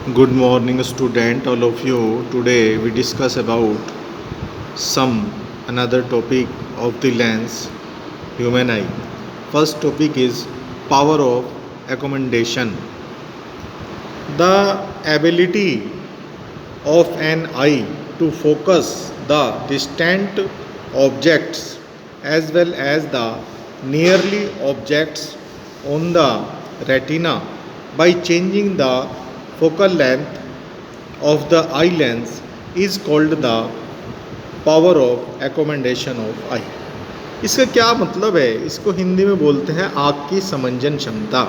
Good morning, student, all of you. Today we discuss about some another topic of the lens, human eye. First topic is power of accommodation. The ability of an eye to focus the distant objects as well as the nearly objects on the retina by changing the focal length of the eye lens is called the power of accommodation of eye. इसका क्या मतलब है? इसको हिंदी में बोलते हैं आँख की समंजन क्षमता।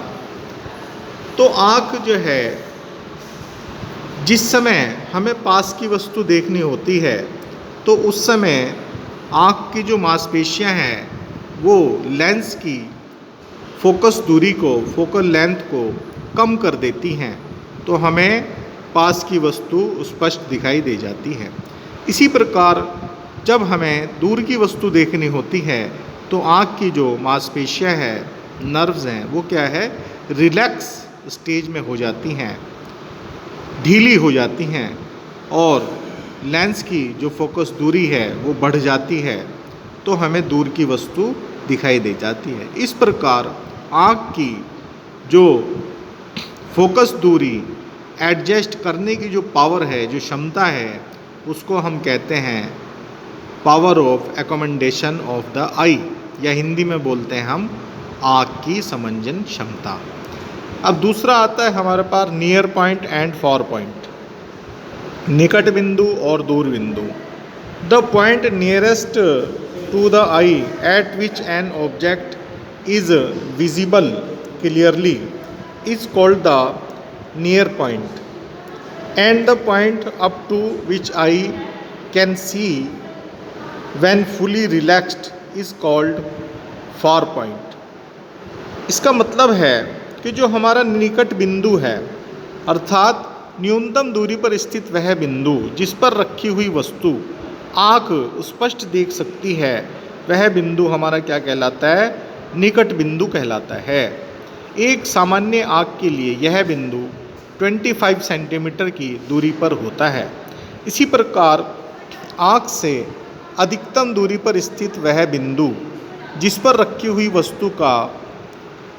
तो आँख जो है, जिस समय हमें पास की वस्तु देखनी होती है तो उस समय आँख की जो मांसपेशियां हैं वो लेंस की फोकस दूरी को, फोकल लेंथ को कम कर देती हैं, तो हमें पास की वस्तु स्पष्ट दिखाई दे जाती है। इसी प्रकार जब हमें दूर की वस्तु देखनी होती है तो आँख की जो मांसपेशियां हैं, नर्व्स हैं, वो क्या है, रिलैक्स स्टेज में हो जाती हैं, ढीली हो जाती हैं और लेंस की जो फोकस दूरी है वो बढ़ जाती है, तो हमें दूर की वस्तु दिखाई दे जाती है। इस प्रकार आँख की जो फोकस दूरी एडजस्ट करने की जो पावर है, जो क्षमता है, उसको हम कहते हैं power of accommodation of the eye, या हिंदी में बोलते हैं हम आँख की समंजन क्षमता। अब दूसरा आता है हमारे पास near point and far point, निकट बिंदु और दूर बिंदु। The point nearest to the eye at which an object is visible clearly is called the near point, and the point up to which eye can see when fully relaxed is called far point। इसका मतलब है कि जो हमारा निकट बिंदु है, अर्थात न्यूनतम दूरी पर स्थित वह बिंदु जिस पर रखी हुई वस्तु आँख स्पष्ट देख सकती है, वह बिंदु हमारा क्या कहलाता है, निकट बिंदु कहलाता है। एक सामान्य आँख के लिए यह बिंदु 25 सेंटीमीटर की दूरी पर होता है। इसी प्रकार आँख से अधिकतम दूरी पर स्थित वह बिंदु जिस पर रखी हुई वस्तु का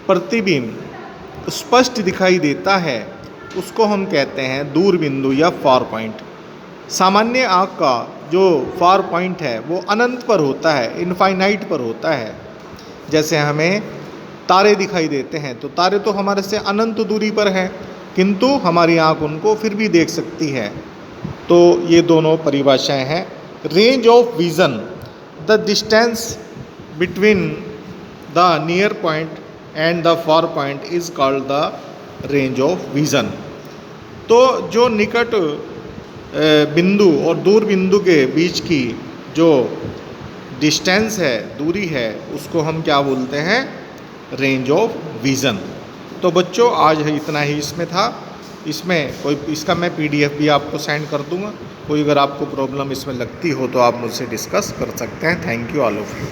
प्रतिबिंब स्पष्ट दिखाई देता है, उसको हम कहते हैं दूर बिंदु या फार पॉइंट। सामान्य आँख का जो फार पॉइंट है वो अनंत पर होता है, इनफाइनाइट पर होता है। जैसे हमें तारे दिखाई देते हैं तो तारे तो हमारे से अनंत दूरी पर हैं, किंतु हमारी आँख उनको फिर भी देख सकती है। तो ये दोनों परिभाषाएं हैं। Range of vision, the distance between the near point and the far point is called the range of vision. तो जो निकट बिंदु और दूर बिंदु के बीच की जो डिस्टेंस है, दूरी है, उसको हम क्या बोलते हैं, रेंज ऑफ विज़न। तो बच्चों आज इतना ही इसमें था। इसमें कोई इसका मैं PDF भी आपको सेंड कर दूंगा। कोई अगर आपको प्रॉब्लम इसमें लगती हो तो आप मुझसे डिस्कस कर सकते हैं। Thank you all of you.